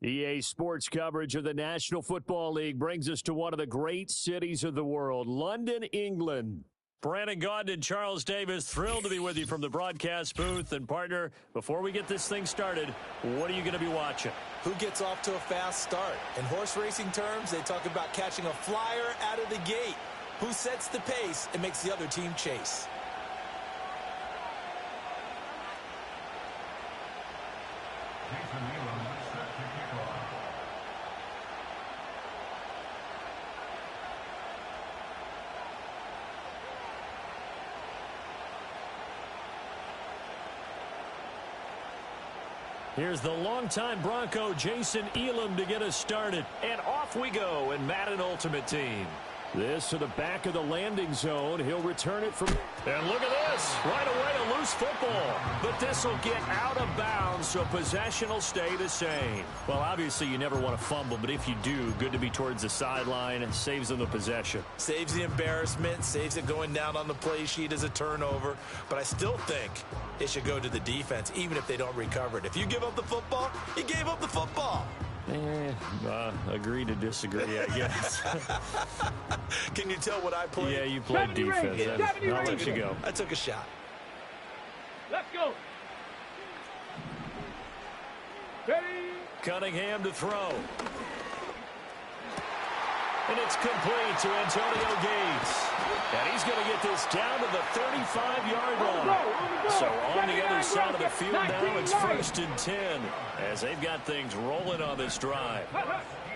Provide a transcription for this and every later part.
EA Sports coverage of the National Football League brings us to one of the great cities of the world, London, England. Brandon Gaudin and Charles Davis, thrilled to be with you from the broadcast booth. And partner, before we get this thing started, what are you going to be watching? Who gets off to a fast start? In horse racing terms, they talk about catching a flyer out of the gate. Who sets the pace and makes the other team chase? Here's the longtime Bronco, Jason Elam, to get us started. And off we go in Madden Ultimate Team. This to the back of the landing zone. He'll return it from... And look at this. Right away, a loose football. But this will get out of bounds, so possession will stay the same. Well, obviously, you never want to fumble, but if you do, good to be towards the sideline and saves them the possession. Saves the embarrassment, saves it going down on the play sheet as a turnover. But I still think it should go to the defense, even if they don't recover it. If you give up the football, you gave up the football. Agree to disagree, I guess. Can you tell what I played? Yeah, you played defense. I'll let you go. I took a shot. Let's go. Ready. Cunningham to throw. And it's complete to Antonio Gates. And he's going to get this down to the 35-yard line. So on the other side of the field now, it's 1st and 10 as they've got things rolling on this drive.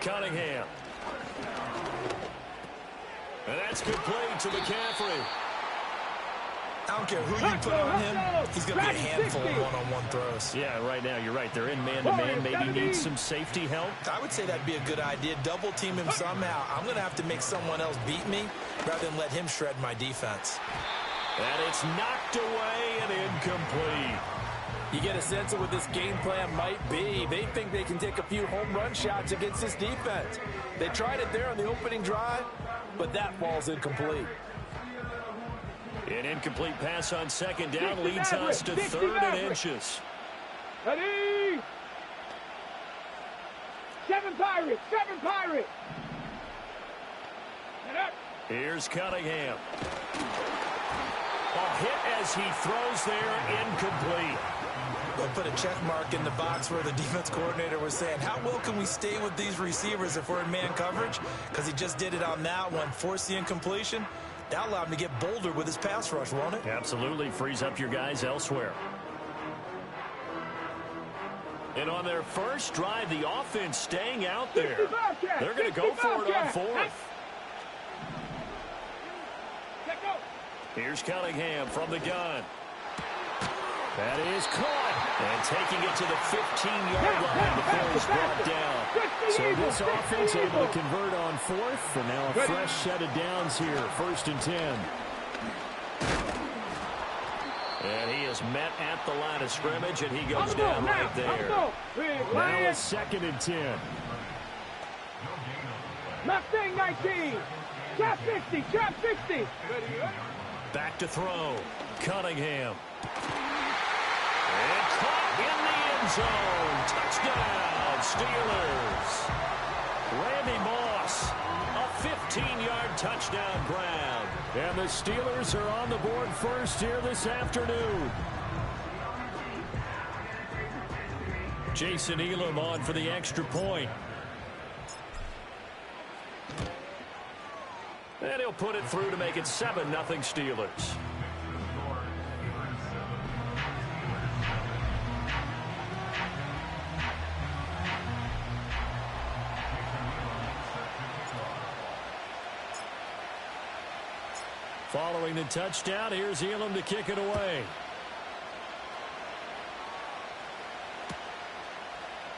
Cunningham. And that's complete to McCaffrey. I don't care who you put on him, he's going to be a handful of one-on-one throws. Yeah, right now, you're right. They're in man-to-man. Maybe need some safety help. I would say that'd be a good idea. Double team him somehow. I'm going to have to make someone else beat me rather than let him shred my defense. And it's knocked away and incomplete. You get a sense of what this game plan might be. They think they can take a few home run shots against this defense. They tried it there on the opening drive, but that ball's incomplete. An incomplete pass on second down leads us to 3rd and inches. Ready. 7 Pirates. 7 Pirates. Here's Cunningham. A hit as he throws there, incomplete. They'll put a check mark in the box where the defense coordinator was saying, how well can we stay with these receivers if we're in man coverage? Because he just did it on that one, forced the incompletion. That allowed him to get bolder with his pass rush, won't it? Absolutely. Frees up your guys elsewhere. And on their first drive, the offense staying out there. They're going to go for it on 4th. Here's Cunningham from the gun. That is caught. And taking it to the 15-yard line before he's brought down. So this offense able to convert on 4th. And now a fresh set of downs here. 1st and 10. And he is met at the line of scrimmage, and he goes down right there. Now it's 2nd and 10. Mustang 19. Trap 60. Trap 60. Back to throw. Cunningham. And caught in the end zone. Touchdown, Steelers. Randy Moss, a 15-yard touchdown grab. And the Steelers are on the board first here this afternoon. Jason Elam on for the extra point. And he'll put it through to make it 7-0 Steelers. Following the touchdown, here's Elam to kick it away.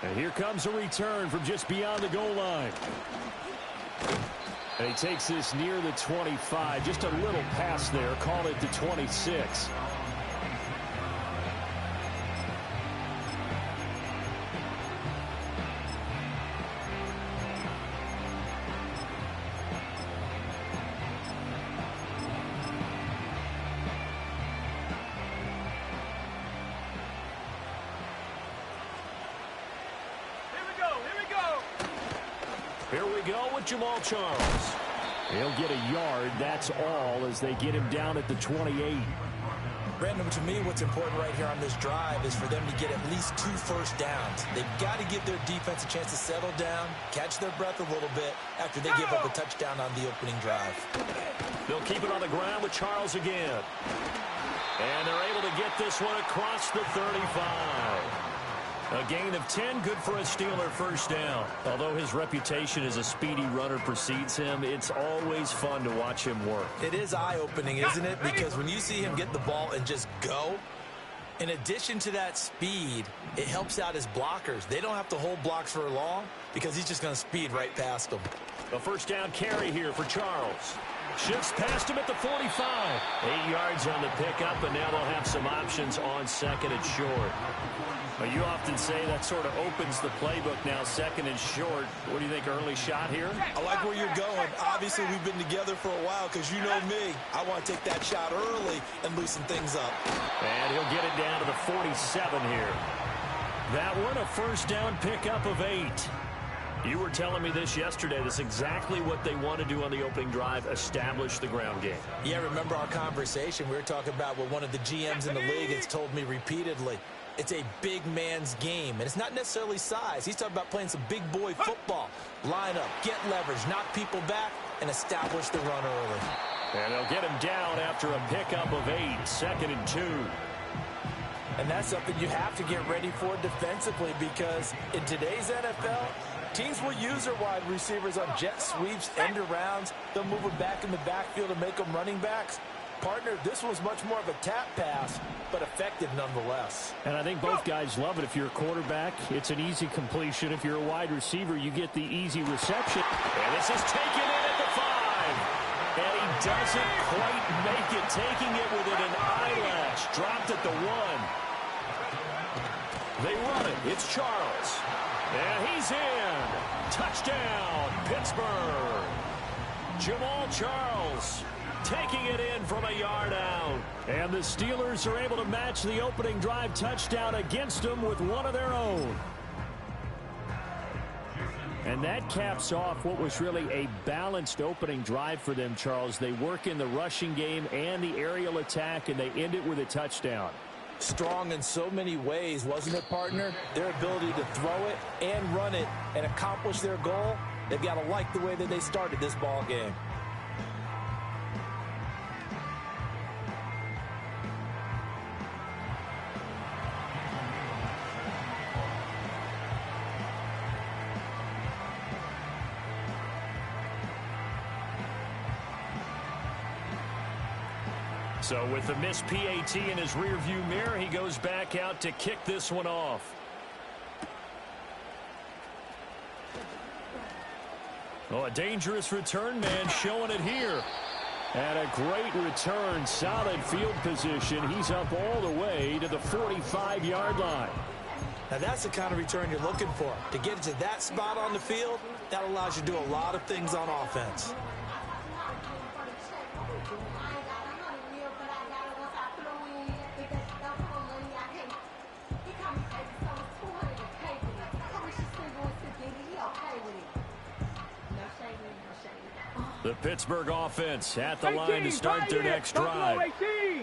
And here comes a return from just beyond the goal line. And he takes this near the 25. Just a little pass there. Call it the 26. Here we go with Jamaal Charles. He'll get a yard, that's all, as they get him down at the 28. Brandon, to me, what's important right here on this drive is for them to get at least 2 first downs. They've got to give their defense a chance to settle down, catch their breath a little bit after they give up a touchdown on the opening drive. They'll keep it on the ground with Charles again. And they're able to get this one across the 35. A gain of 10, good for a Steeler first down. Although his reputation as a speedy runner precedes him, it's always fun to watch him work. It is eye-opening, isn't it? Because when you see him get the ball and just go, in addition to that speed, it helps out his blockers. They don't have to hold blocks for long because he's just going to speed right past them. A first down carry here for Charles. Shifts past him at the 45. 8 yards on the pickup, and now they'll have some options on second and short. Well, you often say that sort of opens the playbook now, second and short. What do you think, early shot here? I like where you're going. Obviously, we've been together for a while because you know me. I want to take that shot early and loosen things up. And he'll get it down to the 47 here. That one, a first down pickup of 8. You were telling me this yesterday. That's exactly what they want to do on the opening drive, establish the ground game. Yeah, remember our conversation? We were talking about what one of the GMs in the league has told me repeatedly. It's a big man's game, and it's not necessarily size. He's talking about playing some big boy football. Line up, get leverage, knock people back, and establish the run early. And they'll get him down after a pickup of 8, second and 2. And that's something you have to get ready for defensively because in today's NFL, teams will use their wide receivers on jet sweeps, end arounds. They'll move them back in the backfield and make them running backs. Partner, this was much more of a tap pass, but effective nonetheless. And I think both guys love it. If you're a quarterback, it's an easy completion. If you're a wide receiver, you get the easy reception. And this is taken in at the 5. And he doesn't quite make it, taking it within an eyelash. Dropped at the 1. They run it. It's Charles. And he's in. Touchdown, Pittsburgh. Jamaal Charles taking it in from a yard out. And the Steelers are able to match the opening drive touchdown against them with one of their own. And that caps off what was really a balanced opening drive for them, Charles. They work in the rushing game and the aerial attack, and they end it with a touchdown. Strong in so many ways, wasn't it, partner? Their ability to throw it and run it and accomplish their goal, they've got to like the way that they started this ball game. So with the missed PAT in his rearview mirror, he goes back out to kick this one off. Oh, a dangerous return man showing it here. And a great return, solid field position. He's up all the way to the 45-yard line. Now that's the kind of return you're looking for. To get to that spot on the field, that allows you to do a lot of things on offense. The Pittsburgh offense at the line to start their next drive.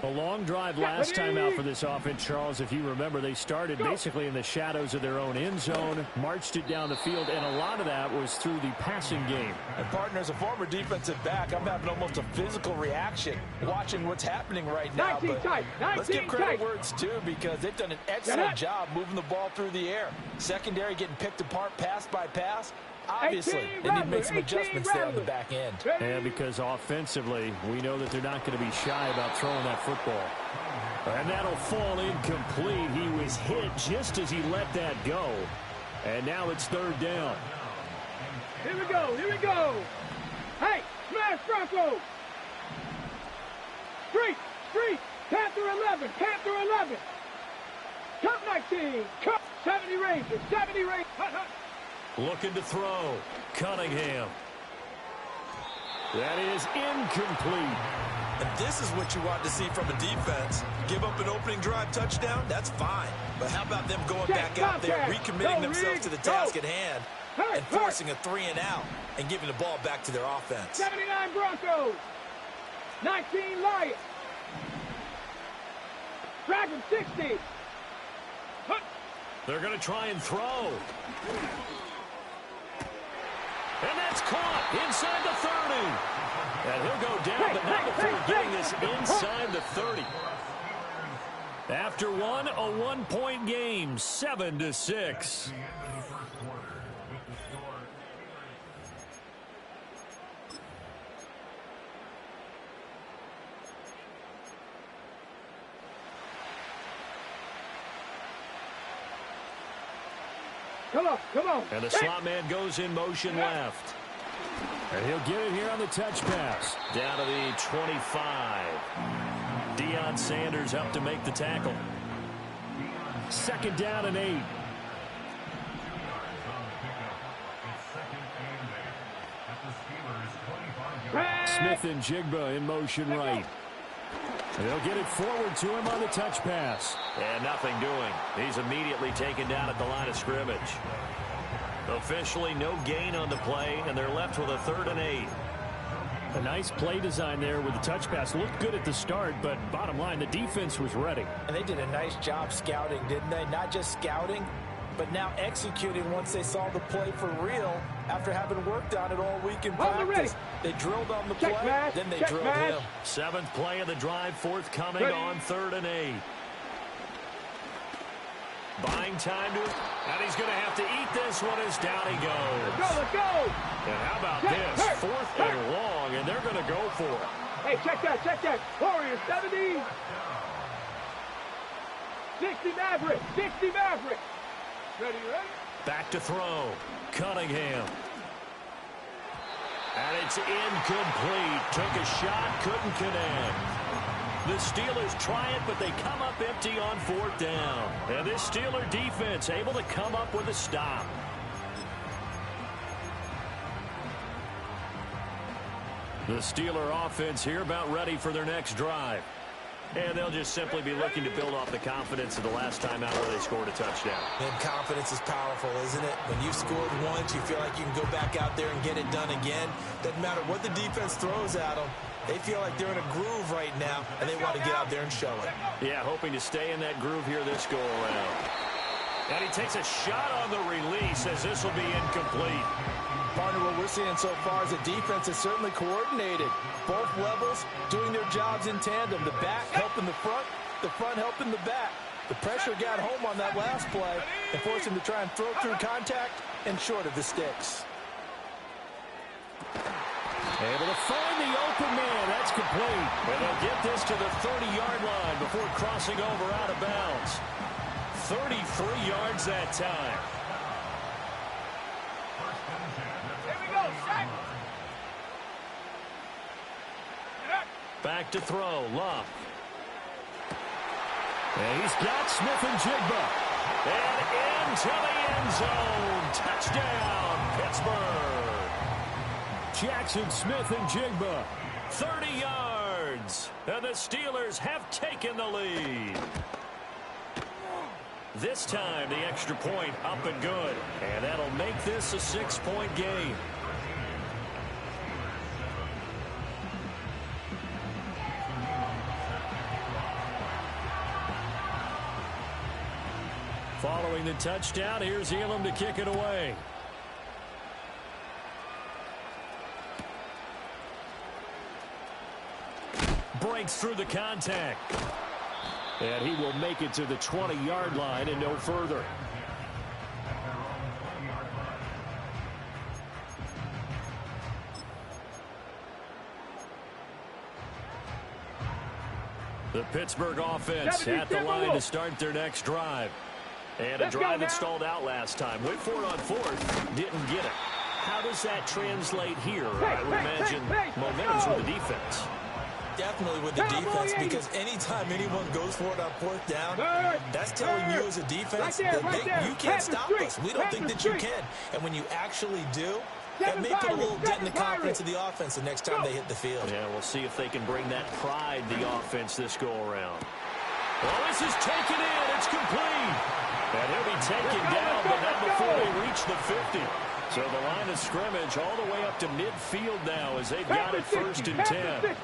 A long drive last time out for this offense, Charles. If you remember, they started basically in the shadows of their own end zone, marched it down the field, and a lot of that was through the passing game. And partner, as a former defensive back, I'm having almost a physical reaction watching what's happening right now. But let's give credit where it's due because they've done an excellent job moving the ball through the air. Secondary getting picked apart pass by pass. Obviously, they need to make some adjustments there on the back end. And because offensively, we know that they're not going to be shy about throwing that football. And that'll fall incomplete. He was hit just as he let that go. And now it's third down. Here we go, here we go. Hey, smash Bronco. Street, Panther 11, Panther 11. Cup 19, Cup 70 Rangers, 70 Rangers. Looking to throw. Cunningham. That is incomplete. And this is what you want to see from a defense. Give up an opening drive touchdown, that's fine. But how about them going back out there, recommitting themselves to the task at hand and forcing a 3-and-out and giving the ball back to their offense. 79 Broncos. 19 Lions. Dragon 60. They're going to try and throw. And that's caught inside the 30. And he'll go down, but not before getting this inside the 30. After one, a one-point game, 7-6. Come on, come on. And the slot man goes in motion left. And he'll get it here on the touch pass. Down to the 25. Deion Sanders up to make the tackle. 2nd down and 8. Smith-Njigba in motion right. And they'll get it forward to him on the touch pass. And nothing doing. He's immediately taken down at the line of scrimmage. Officially no gain on the play, and they're left with a 3rd and 8. A nice play design there with the touch pass. Looked good at the start, but bottom line, the defense was ready. And they did a nice job scouting, didn't they? Not just scouting, but now executing once they saw the play for real after having worked on it all week in practice. They drilled on the play, then they drilled him. 7th play of the drive, forthcoming on 3rd and 8. Buying time to it, and he's going to have to eat this one as down he goes. Let's go. And how about this? 4th and long, and they're going to go for it. Hey, check that. Warriors, 70. 60 Maverick. Ready? Back to throw. Cunningham. And it's incomplete. Took a shot, couldn't connect. The Steelers try it, but they come up empty on 4th down. And this Steeler defense able to come up with a stop. The Steeler offense here about ready for their next drive. And they'll just simply be looking to build off the confidence of the last time out where they scored a touchdown. And confidence is powerful, isn't it? When you've scored once, you feel like you can go back out there and get it done again. Doesn't matter what the defense throws at them. They feel like they're in a groove right now, and they want to get out there and show it. Yeah, hoping to stay in that groove here this go-around. And he takes a shot on the release as this will be incomplete. Partner, what we're seeing so far is the defense is certainly coordinated. Both levels doing their jobs in tandem. The back helping the front helping the back. The pressure got home on that last play and forced him to try and throw through contact and short of the sticks. Able to find the open man. That's complete. And they'll get this to the 30-yard line before crossing over out of bounds. 33 yards that time. Back to throw, Luck. And he's got Smith-Njigba. And into the end zone. Touchdown, Pittsburgh. Jackson Smith-Njigba, 30 yards. And the Steelers have taken the lead. This time, the extra point up and good. And that'll make this a 6-point game. Following the touchdown, here's Elam to kick it away. Breaks through the contact. And he will make it to the 20-yard line and no further. The Pittsburgh offense at the line to start their next drive. And a drive that stalled out last time. Went for it on 4th. Didn't get it. How does that translate here? I would imagine momentum's with the defense. Definitely with the defense, because anytime anyone goes for it on 4th down, that's telling you as a defense that you can't stop us. We don't think that you can. And when you actually do, that may put a little dent in the confidence of the offense the next time they hit the field. Yeah, we'll see if they can bring that pride, the offense, this go-around. Well, this is taken in. It's complete. And he'll be taken down, but not before they reach the 50. So the line of scrimmage all the way up to midfield now as they've got it 1st and 10.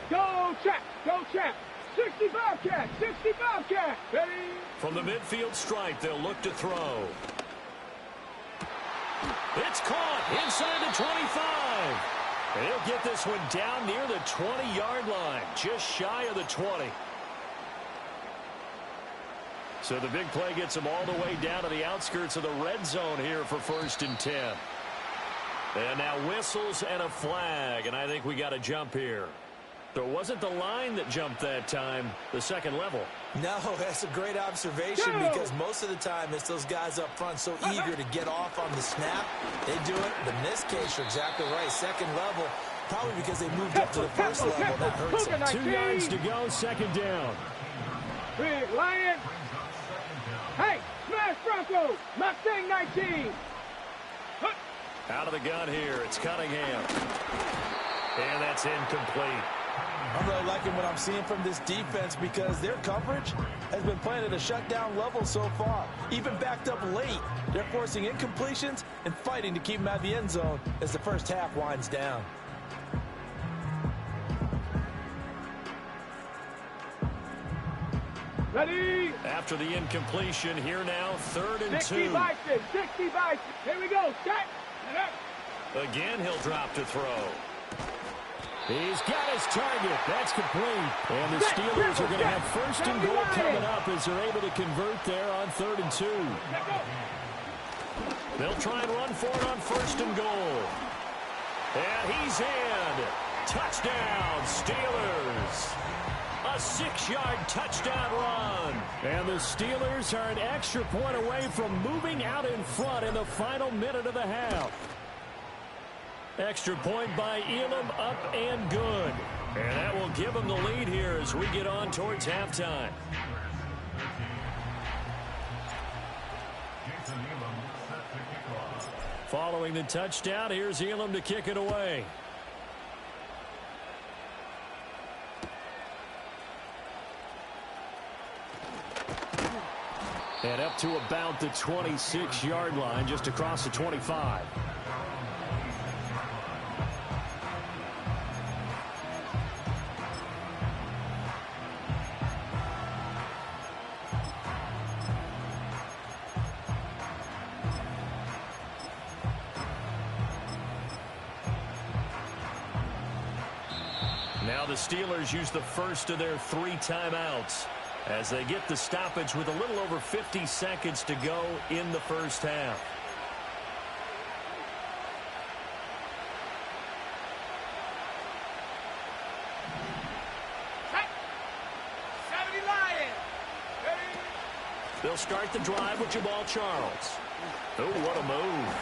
Go, Chap. Go, Chap. 65 cat. 65 cat. Ready? From the midfield stripe, they'll look to throw. It's caught inside the 25. They'll get this one down near the 20-yard line, just shy of the 20. So the big play gets them all the way down to the outskirts of the red zone here for 1st and 10. And now whistles and a flag, and I think we got a jump here. So it wasn't the line that jumped that time, the second level. No, that's a great observation because most of the time it's those guys up front so eager to get off on the snap. They do it, but in this case, you're exactly right. Second level, probably because they moved up to the first level. That hurts them. 2 yards to go, 2nd down. Big Lion. Hey, smash Bronco. Mustang 19. Out of the gun here, it's Cunningham. And that's incomplete. I'm really liking what I'm seeing from this defense because their coverage has been playing at a shutdown level so far. Even backed up late, they're forcing incompletions and fighting to keep them out of the end zone as the first half winds down. Ready? After the incompletion, here now, 3rd and 2. 60 Bison. 60 Bison. Here we go. Set. Again, he'll drop to throw. He's got his target. That's complete. And the Steelers are going to have 1st and goal coming up as they're able to convert there on 3rd and 2. They'll try and run for it on 1st and goal. And he's in. Touchdown, Steelers. A 6-yard touchdown run. And the Steelers are an extra point away from moving out in front in the final minute of the half. Extra point by Elam, up and good. And that will give them the lead here as we get on towards halftime. Following the touchdown, here's Elam to kick it away. And up to about the 26-yard line, just across the 25. Now the Steelers use the first of their 3 timeouts as they get the stoppage with a little over 50 seconds to go in the first half. They'll start the drive with Jamal Charles. Oh, what a move.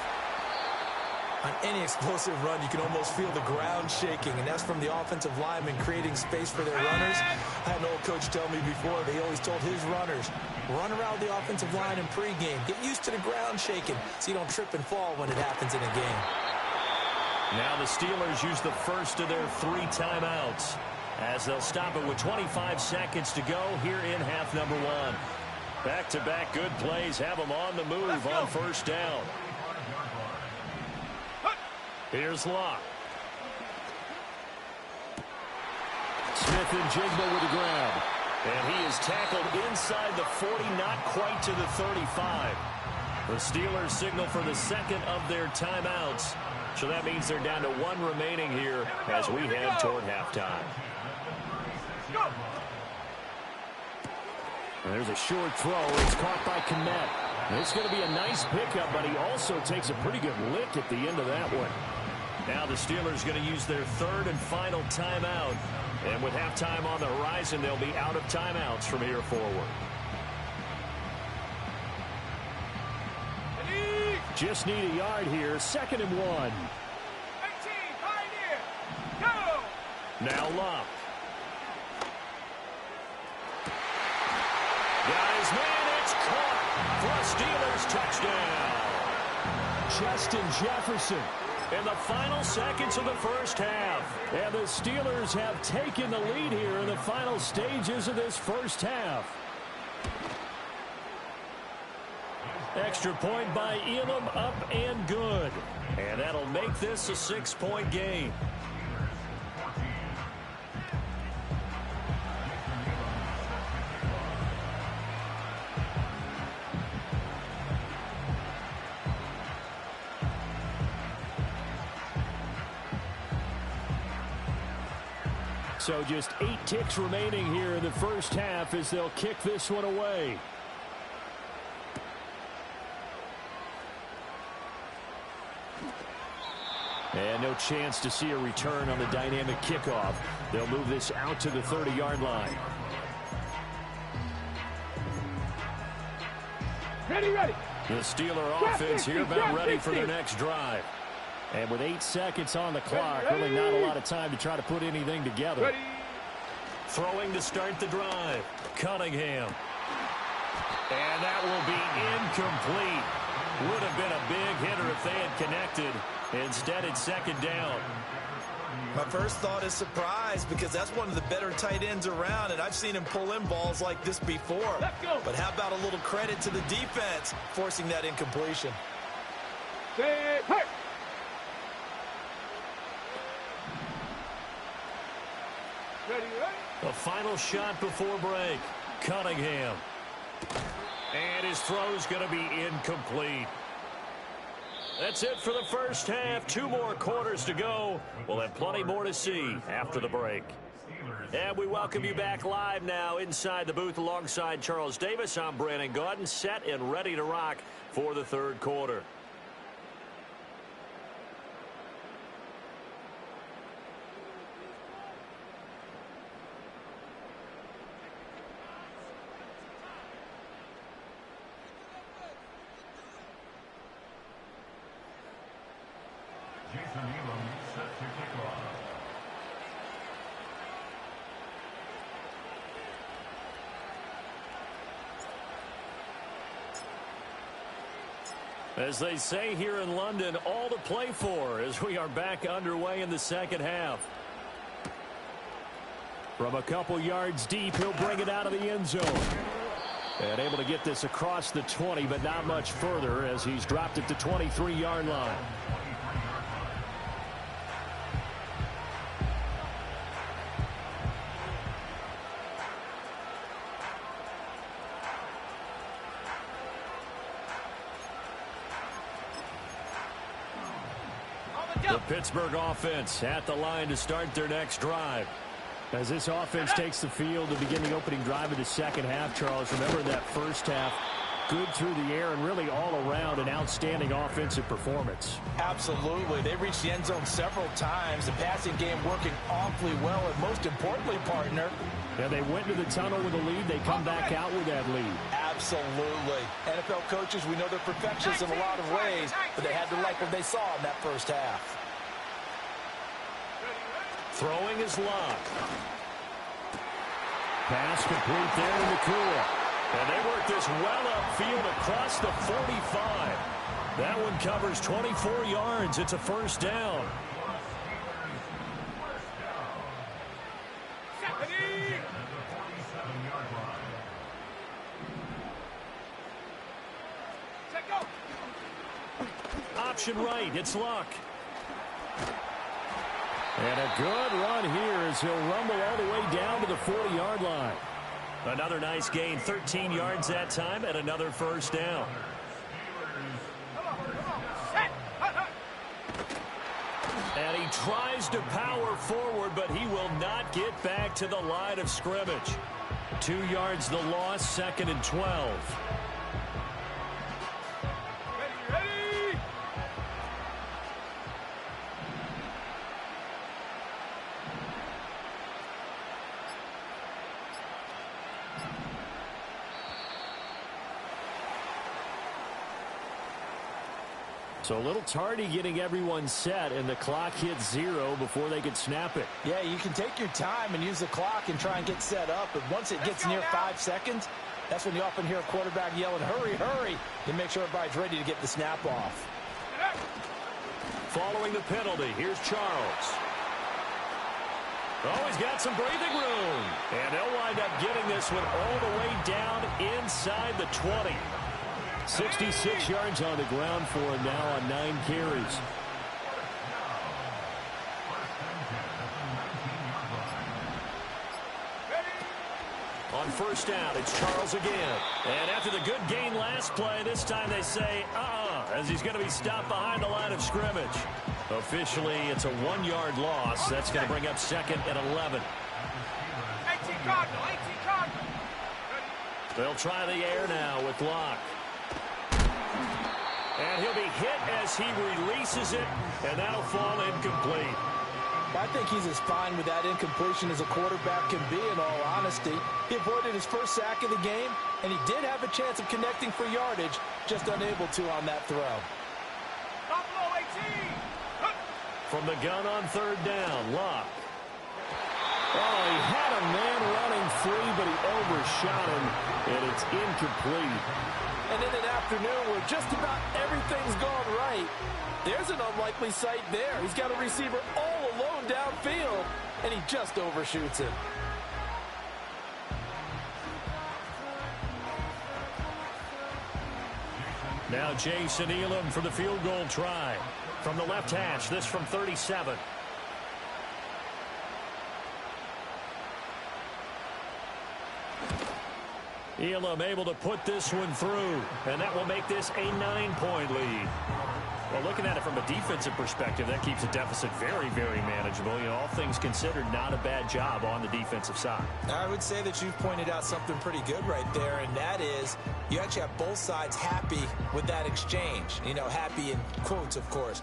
On any explosive run, you can almost feel the ground shaking, and that's from the offensive linemen creating space for their runners. I had an old coach tell me before, they always told his runners, run around the offensive line in pregame. Get used to the ground shaking so you don't trip and fall when it happens in a game. Now the Steelers use the first of their 3 timeouts as they'll stop it with 25 seconds to go here in half number 1. Back-to-back good plays have them on the move on first down. Here's Locke. Smith and Jigba with the grab. And he is tackled inside the 40, not quite to the 35. The Steelers signal for the second of their timeouts. So that means they're down to 1 remaining here as we head toward halftime. And there's a short throw. It's caught by Kmet. It's going to be a nice pickup, but he also takes a pretty good lick at the end of that one. Now the Steelers going to use their 3rd and final timeout. And with halftime on the horizon, they'll be out of timeouts from here forward. Just need a yard here. 2nd and 1. 18, Pioneer, go! Now Locke. Got his man, it's caught for a Steelers touchdown. Justin Jefferson in the final seconds of the first half. And the Steelers have taken the lead here in the final stages of this first half. Extra point by Elam, up and good. And that'll make this a 6-point game. So just 8 ticks remaining here in the first half as they'll kick this one away. And no chance to see a return on the dynamic kickoff. They'll move this out to the 30-yard line. Ready, ready. The Steeler offense here about ready for their next drive. And with 8 seconds on the clock, really not a lot of time to try to put anything together. Ready. Throwing to start the drive. Cunningham. And that will be incomplete. Would have been a big hitter if they had connected. Instead, it's second down. My first thought is surprise because that's one of the better tight ends around, and I've seen him pull in balls like this before. Let's go. But how about a little credit to the defense forcing that incompletion? Say, hey. Ready, ready. The final shot before break. Cunningham. And his throw's going to be incomplete. That's it for the first half. 2 more quarters to go. We'll have plenty more to see after the break. And we welcome you back live now inside the booth alongside Charles Davis. I'm Brandon Gaudin, set and ready to rock for the third quarter. Jason Elam set to kick off. As they say here in London, all to play for as we are back underway in the second half. From a couple yards deep, he'll bring it out of the end zone. And able to get this across the 20, but not much further as he's dropped it to 23-yard line. The Pittsburgh offense at the line to start their next drive. As this offense takes the field to begin the opening drive of the second half, Charles, remember that first half, good through the air and really all around an outstanding offensive performance. Absolutely. They reached the end zone several times. The passing game working awfully well, and most importantly, partner. Yeah, they went to the tunnel with a lead. They come back out with that lead. Absolutely. NFL coaches, we know they're perfectionists in a lot of ways, but they had to like what they saw in that first half. Throwing is Locke. Pass complete there in the cool. And they work this well upfield across the 45. That one covers 24 yards. It's a first down. Option right. It's Luck. And a good run here as he'll rumble all the way down to the 40-yard line. Another nice gain, 13 yards that time, and another first down. And he tries to power forward, but he will not get back to the line of scrimmage. 2 yards the loss, 2nd and 12. So a little tardy getting everyone set, and the clock hits 0 before they could snap it. Yeah, you can take your time and use the clock and try and get set up, but once it gets near 5 seconds, that's when you often hear a quarterback yelling, hurry, hurry, to make sure everybody's ready to get the snap off. Following the penalty, here's Charles. Oh, he's got some breathing room. And they'll wind up getting this one all the way down inside the 20. 66 yards on the ground for him now on 9 carries. On first down, it's Charles again. And after the good gain last play, this time they say, as he's going to be stopped behind the line of scrimmage. Officially, it's a 1-yard loss. That's going to bring up second and 11. 18 Cardinal, 18 Cardinal. They'll try the air now with Locke. And he'll be hit as he releases it, and that'll fall incomplete. I think he's as fine with that incompletion as a quarterback can be, in all honesty. He avoided his first sack of the game, and he did have a chance of connecting for yardage, just unable to on that throw. Buffalo 18. From the gun on third down, Locke. Oh, he had a man running free, but he overshot him, and it's incomplete. And in an afternoon where just about everything's gone right, there's an unlikely sight there. He's got a receiver all alone downfield, and he just overshoots him. Now Jason Elam for the field goal try. From the left hash, this from 37. Elam able to put this one through, and that will make this a 9-point lead. Well, looking at it from a defensive perspective, that keeps the deficit very, very manageable. You know, all things considered, not a bad job on the defensive side. I would say that you've pointed out something pretty good right there, and that is you actually have both sides happy with that exchange. You know, happy in quotes, of course.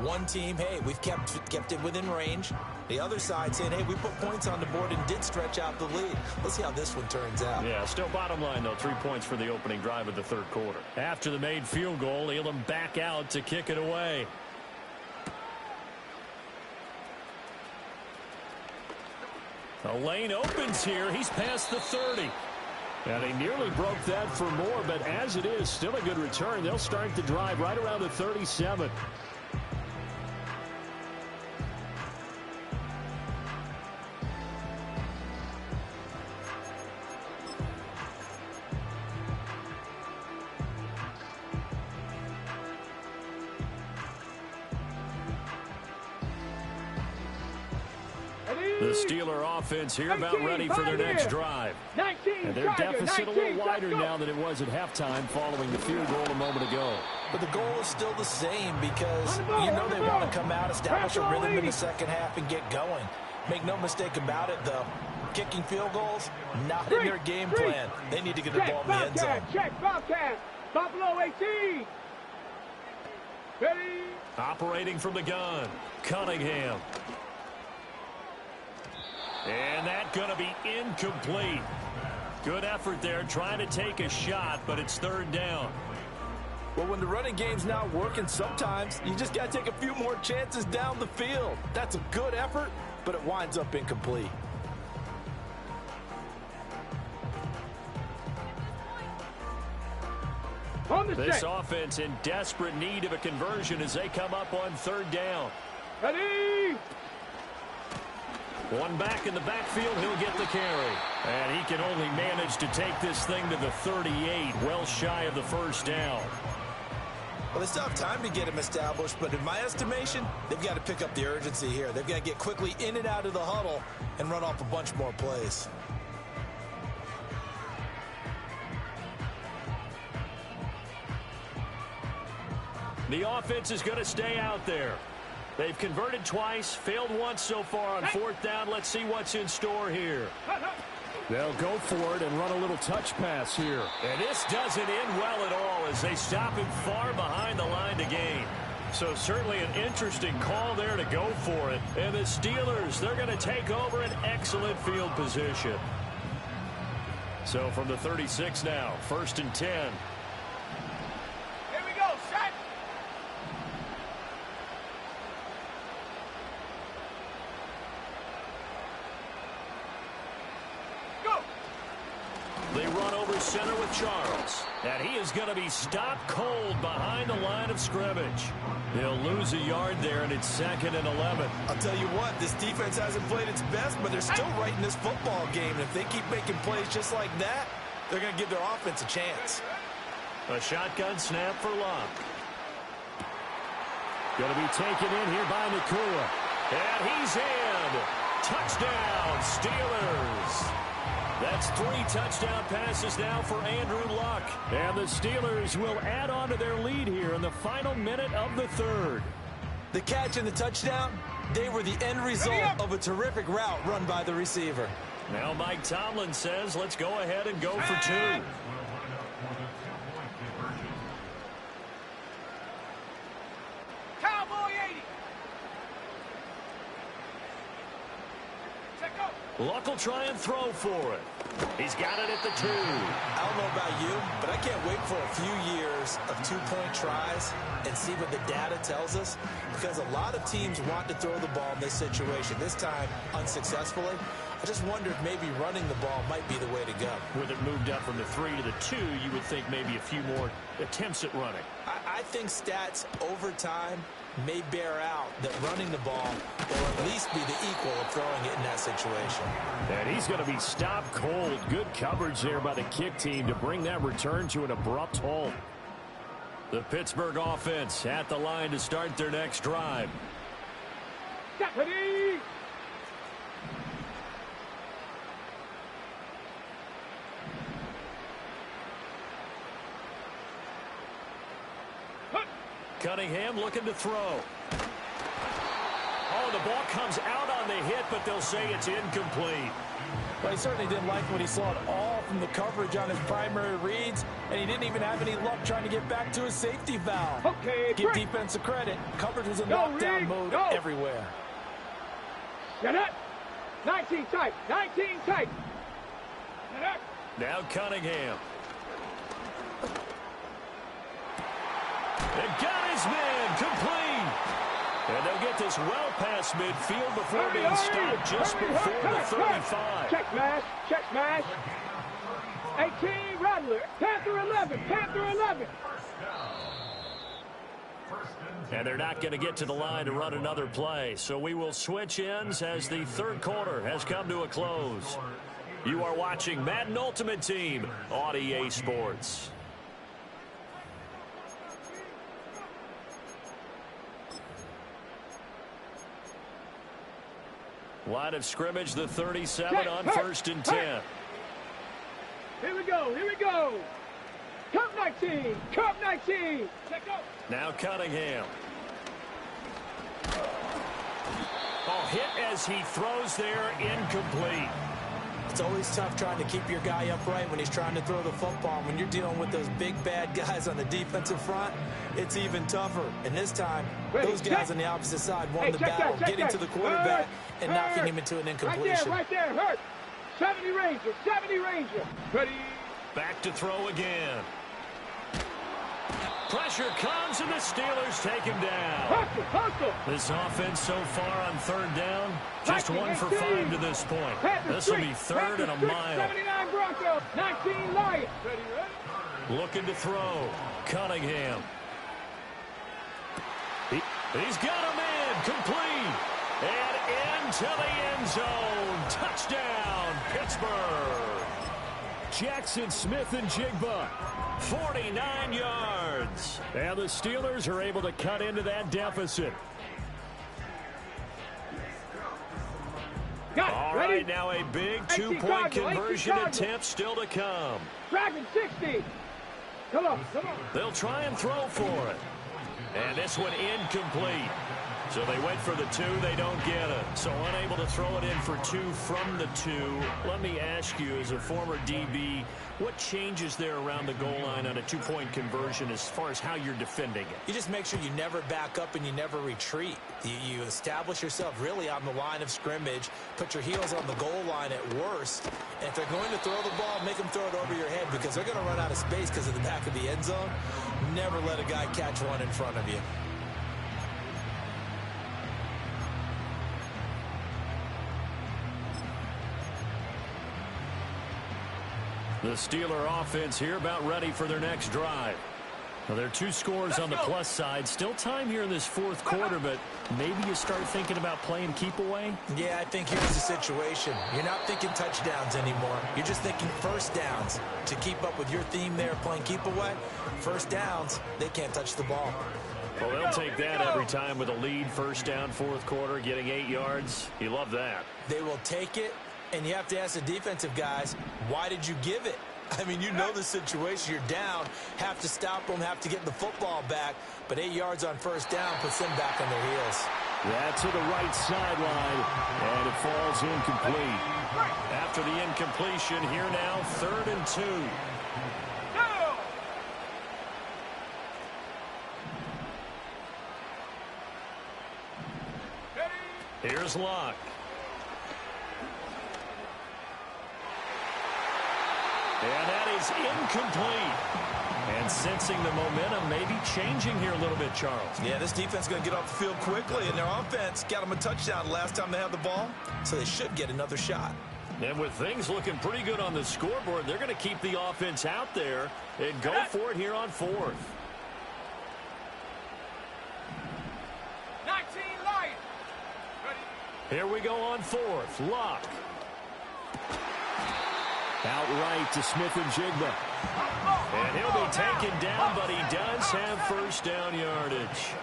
One team, hey, we've kept it within range. The other side saying, hey, we put points on the board and did stretch out the lead. Let's see how this one turns out. Yeah, still bottom line, though, 3 points for the opening drive of the third quarter. After the made field goal, Elam back out to kick it away. The lane opens here. He's past the 30. And he nearly broke that for more, but as it is, still a good return. They'll start the drive right around the 37. The Steeler offense here about ready for their next drive. 19, and their deficit a little wider now than it was at halftime following the field goal a moment ago. But the goal is still the same because you know they want to come out, establish a rhythm in the second half, and get going. Make no mistake about it, though. Kicking field goals, not in their game plan. They need to get the ball in the end zone. Check, Bobcat. Buffalo 18. Ready. Operating from the gun, Cunningham. And that's going to be incomplete. Good effort there trying to take a shot, but it's third down. Well, when the running game's not working, sometimes you just got to take a few more chances down the field. That's a good effort, but it winds up incomplete. This offense in desperate need of a conversion as they come up on third down. Ready. One back in the backfield, he'll get the carry. And he can only manage to take this thing to the 38, well shy of the first down. Well, they still have time to get him established, but in my estimation, they've got to pick up the urgency here. They've got to get quickly in and out of the huddle and run off a bunch more plays. The offense is going to stay out there. They've converted twice, failed once so far on fourth down. Let's see what's in store here. They'll go for it and run a little touch pass here. And this doesn't end well at all as they stop him far behind the line to gain. So certainly an interesting call there to go for it. And the Steelers, they're going to take over an excellent field position. So from the 36 now, 1st and 10. Here we go, set. They run over center with Charles. And he is going to be stopped cold behind the line of scrimmage. They'll lose a yard there, and it's 2nd and 11. I'll tell you what, this defense hasn't played its best, but they're still right in this football game. And if they keep making plays just like that, they're going to give their offense a chance. A shotgun snap for Luck. Going to be taken in here by Nacua. And he's in. Touchdown, Steelers. That's 3 touchdown passes now for Andrew Luck. And the Steelers will add on to their lead here in the final minute of the third. The catch and the touchdown, they were the end result of a terrific route run by the receiver. Now Mike Tomlin says, let's go ahead and go for 2. Cowboy 80. Check go. Luck will try and throw for it. He's got it at the 2. I don't know about you, but I can't wait for a few years of 2-point tries and see what the data tells us, because a lot of teams want to throw the ball in this situation, this time unsuccessfully. I just wonder if maybe running the ball might be the way to go. With it moved up from the 3 to the 2, you would think maybe a few more attempts at running. I think stats over time may bear out that running the ball will at least be the equal of throwing it in that situation. And he's going to be stopped cold. Good coverage there by the kick team to bring that return to an abrupt halt. The Pittsburgh offense at the line to start their next drive. Deputy. Cunningham looking to throw. Oh, the ball comes out on the hit, but they'll say it's incomplete. Well, he certainly didn't like what he saw at all from the coverage on his primary reads, and he didn't even have any luck trying to get back to his safety valve. Okay, Give defense a credit. Coverage was in lockdown mode everywhere. Set up. 19 tight. 19 tight. Set up. Now Cunningham. And got his man complete. And they'll get this well past midfield before being stopped just before the 35. Check smash. Check smash. 18 Rattler. Panther 11. Panther 11. And they're not going to get to the line to run another play. So we will switch ends as the third quarter has come to a close. You are watching Madden Ultimate Team on EA Sports. Line of scrimmage, the 37 on 1st and 10. Here we go. Here we go. Cup 19. Cup 19. Check go. Now Cunningham. Oh, hit as he throws there, incomplete. It's always tough trying to keep your guy upright when he's trying to throw the football. When you're dealing with those big, bad guys on the defensive front, it's even tougher. And this time, those guys on the opposite side won the battle, getting to the quarterback and knocking him into an incompletion. Right there, hurt. 70 Ranger, 70 Ranger. Ready. Back to throw again. Pressure comes, and the Steelers take him down. Hustle. This offense so far on 3rd down, just 1 for 5 to this point. This will be 3rd and a mile. 79 Broncos, 19 Lions. Ready. Looking to throw. Cunningham. He's got him in. Complete. And into the end zone. Touchdown, Pittsburgh. Jackson Smith and Jigba. 49 yards. And the Steelers are able to cut into that deficit. All right, now a big 2-point conversion attempt still to come. Dragon 60. Come on, come on. They'll try and throw for it. And this one incomplete. So they went for the 2, they don't get it. So unable to throw it in for 2 from the 2. Let me ask you, as a former DB, what changes there around the goal line on a 2-point conversion as far as how you're defending it? You just make sure you never back up and you never retreat. You establish yourself really on the line of scrimmage, put your heels on the goal line at worst, and if they're going to throw the ball, make them throw it over your head, because they're going to run out of space because of the back of the end zone. Never let a guy catch one in front of you. The Steeler offense here about ready for their next drive. Well, there are two scores on the plus side. Still time here in this fourth quarter, but maybe you start thinking about playing keep away? Yeah, I think here's the situation. You're not thinking touchdowns anymore. You're just thinking first downs. To keep up with your theme there, playing keep away, first downs, they can't touch the ball. Well, they'll take that every time with a lead, first down, fourth quarter, getting 8 yards. You love that. They will take it, and you have to ask the defensive guys, why did you give it? I mean, you know the situation. You're down, have to stop them, have to get the football back, but 8 yards on first down puts them back on their heels. That's to the right sideline, and it falls incomplete. After the incompletion, here now, 3rd and 2. Here's Locke. And that is incomplete. And sensing the momentum maybe changing here a little bit, Charles. Yeah, this defense is going to get off the field quickly, and their offense got them a touchdown last time they had the ball, so they should get another shot. And with things looking pretty good on the scoreboard, they're going to keep the offense out there and go for it here on 4th. 19 Lions. Here we go on 4th. Locke. Outright to Smith-Njigba. And he'll be taken down, but he does have first down yardage.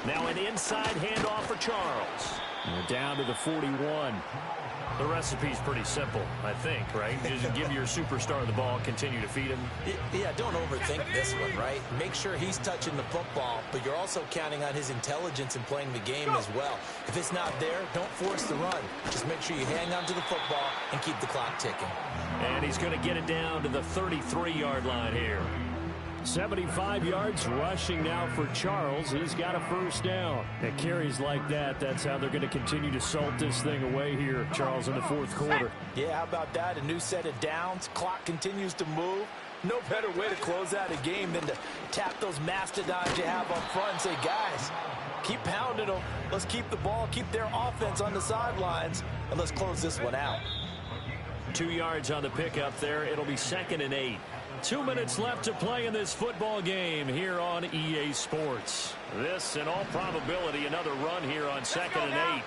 Now an inside handoff for Charles. We're down to the 41. The recipe's pretty simple, I think, right? Just give your superstar the ball, continue to feed him. Yeah, don't overthink this one, right? Make sure he's touching the football, but you're also counting on his intelligence in playing the game as well. If it's not there, don't force the run. Just make sure you hang on to the football and keep the clock ticking. And he's going to get it down to the 33-yard line here. 75 yards rushing now for Charles. He's got a first down. At carries like that, that's how they're going to continue to salt this thing away here, Charles, in the fourth quarter. Yeah, how about that? A new set of downs. Clock continues to move. No better way to close out a game than to tap those mastodons you have up front and say, guys, keep pounding them. Let's keep the ball, keep their offense on the sidelines, and let's close this one out. 2 yards on the pickup there. It'll be 2nd and 8. 2 minutes left to play in this football game here on EA Sports. This, in all probability, another run here on 2nd and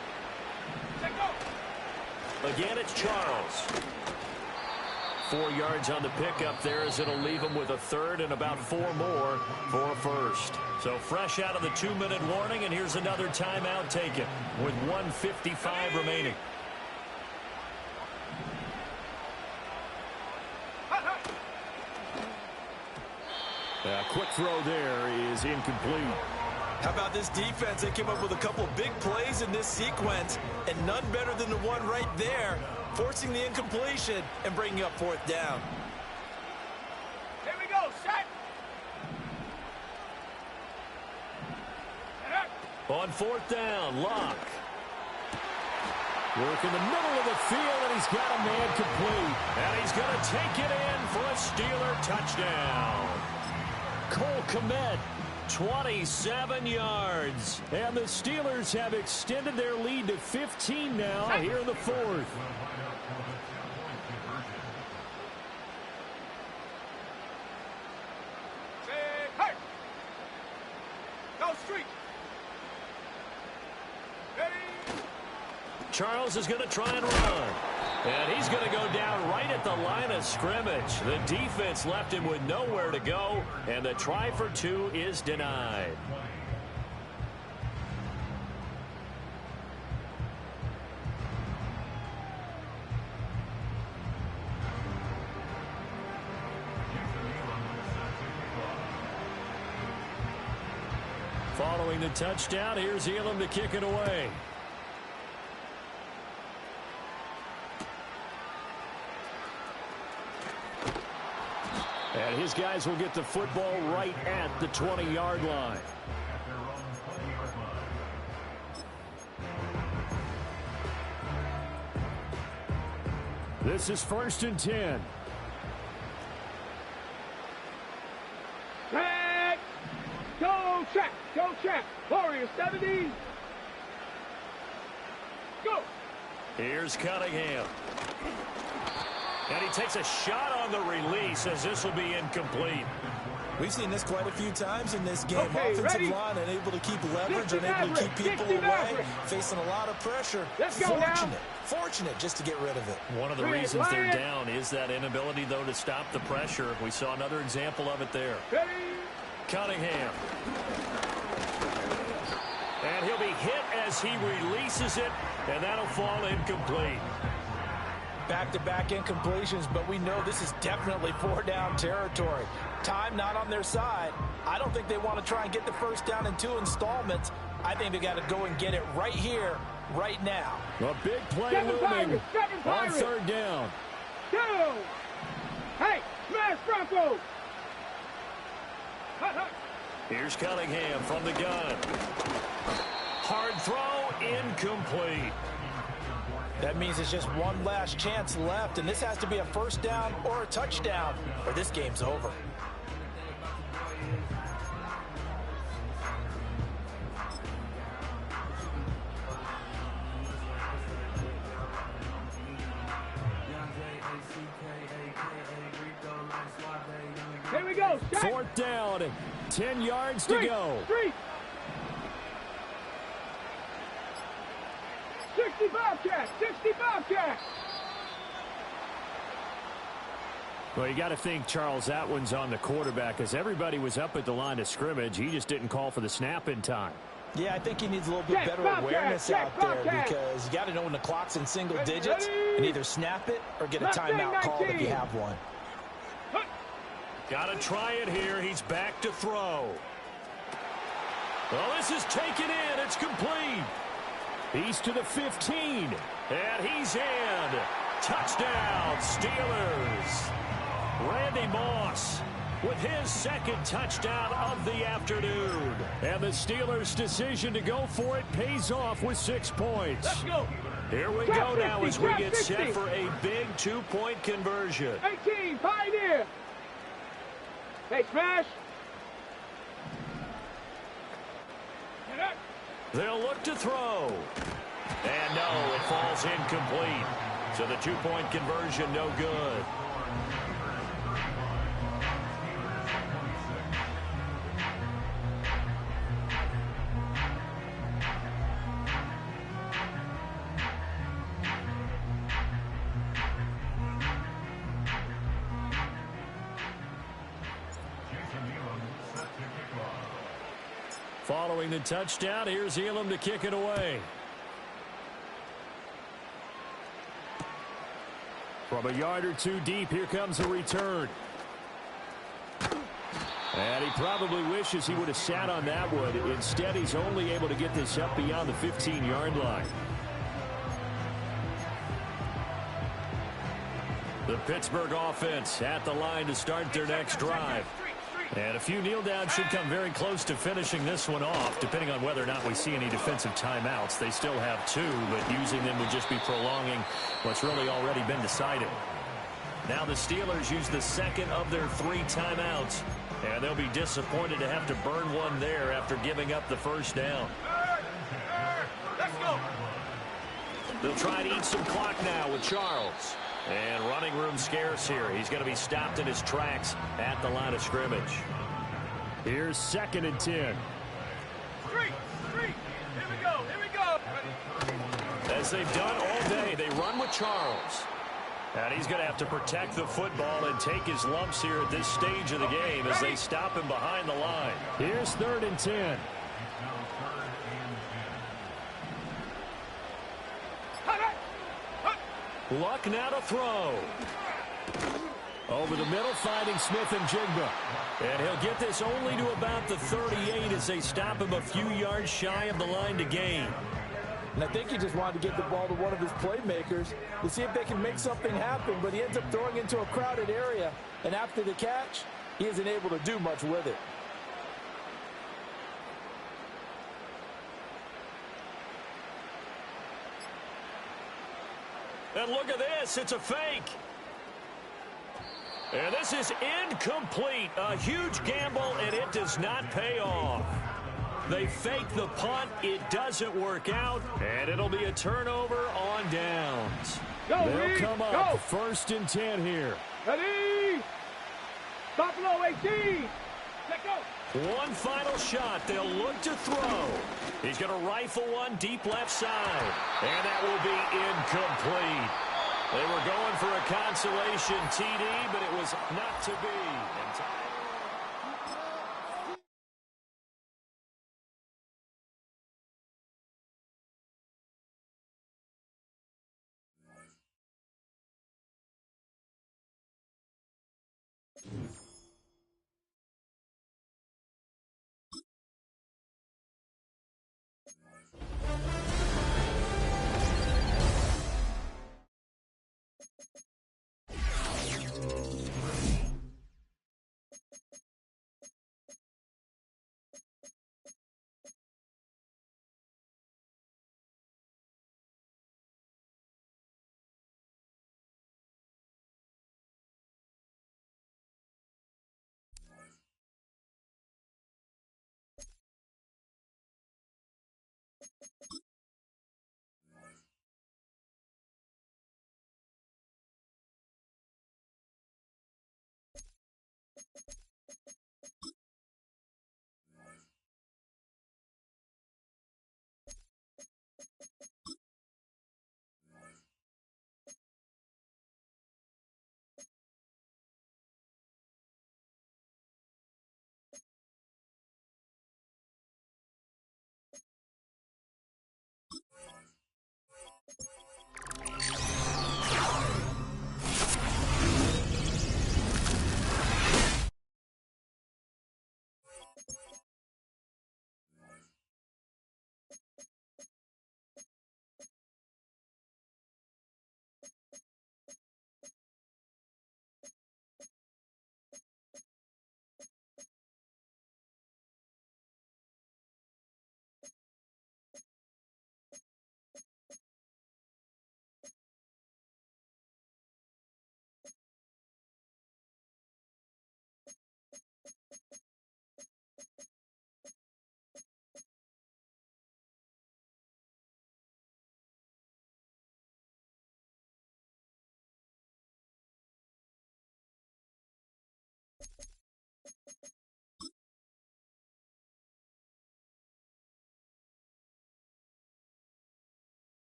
8. Again, it's Charles. 4 yards on the pickup there as it'll leave him with a third and about 4 more for a first. So fresh out of the 2-minute warning, and here's another timeout taken with 1:55 remaining. Quick throw there is incomplete. How about this defense? They came up with a couple big plays in this sequence, and none better than the one right there, forcing the incompletion and bringing up 4th down. Here we go, set. On 4th down, Locke. Work in the middle of the field, and he's got a man complete. And he's going to take it in for a Steeler touchdown. Cole Kmet, 27 yards. And the Steelers have extended their lead to 15 now here in the 4th. Hey! Go street. Charles is going to try and run. And he's going to go down right at the line of scrimmage. The defense left him with nowhere to go, and the try for 2 is denied. Following the touchdown, here's Elam to kick it away. And his guys will get the football right at the 20-yard line. This is 1st and 10. Check. Go check. Go check. Warriors 70. Go. Here's Cunningham. And he takes a shot on the release as this will be incomplete. We've seen this quite a few times in this game. Okay, Offensive ready? line unable to keep leverage, 60 unable to keep people 60 away, Maverick. facing a lot of pressure. Let's go now. Fortunate just to get rid of it. One of the Ready, reasons they're Lions. down is that inability, though, to stop the pressure. We saw another example of it there. Ready? Cunningham. And he'll be hit as he releases it, and that'll fall incomplete. Back-to-back incompletions, but we know this is definitely four-down territory. Time not on their side. I don't think they want to try and get the first down in 2 installments. I think they got to go and get it right here, right now. A big play Seven looming Pirates, seven on Pirates. 3rd down. Go! Hey, smash Bronco! Hut, hut. Here's Cunningham from the gun. Hard throw, incomplete. That means it's just one last chance left, and this has to be a first down or a touchdown, or this game's over. Here we go. Shot. 4th down, 10 yards to go. Street. 60 Bobcats. 60 Bobcats. Well, you got to think, Charles, that one's on the quarterback because everybody was up at the line of scrimmage. He just didn't call for the snap in time. Yeah, I think he needs a little bit better awareness out there because you got to know when the clock's in single digits and either snap it or get a timeout called if you have one. Got to try it here. He's back to throw. Well, this is taken in. It's complete. He's to the 15. And he's in. Touchdown, Steelers. Randy Moss with his 2nd touchdown of the afternoon. And the Steelers' decision to go for it pays off with 6 points. Let's go. Here we go now as we get set for a big 2-point conversion. 18, Pioneer. Hey, smash. Get up. They'll look to throw. And no, it falls incomplete. So the 2-point conversion no good. Following the touchdown, here's Elam to kick it away. From a yard or 2 deep, here comes a return. And he probably wishes he would have sat on that one. Instead, he's only able to get this up beyond the 15-yard line. The Pittsburgh offense at the line to start their next drive. And a few kneel downs should come very close to finishing this one off, depending on whether or not we see any defensive timeouts. They still have 2, but using them would just be prolonging what's really already been decided. Now the Steelers use the 2nd of their 3 timeouts, and they'll be disappointed to have to burn one there after giving up the first down. Let's go. They'll try to eat some clock now with Charles. And running room scarce here. He's going to be stopped in his tracks at the line of scrimmage. Here's 2nd and 10. Street. Here we go. As they've done all day, they run with Charles. And he's going to have to protect the football and take his lumps here at this stage of the game as they stop him behind the line. Here's 3rd and 10. Luck now to throw. Over the middle, finding Smith and Jigba. And he'll get this only to about the 38 as they stop him a few yards shy of the line to gain. And I think he just wanted to get the ball to one of his playmakers to see if they can make something happen, but he ends up throwing into a crowded area. And after the catch, he isn't able to do much with it. And look at this. It's a fake. And this is incomplete. A huge gamble, and it does not pay off. They fake the punt. It doesn't work out, and it'll be a turnover on downs. They'll come up 1st and 10 here. Ready? Stop below 18. Let go. One final shot. They'll look to throw. He's going to rifle one deep left side, and that will be incomplete. They were going for a consolation TD, but it was not to be.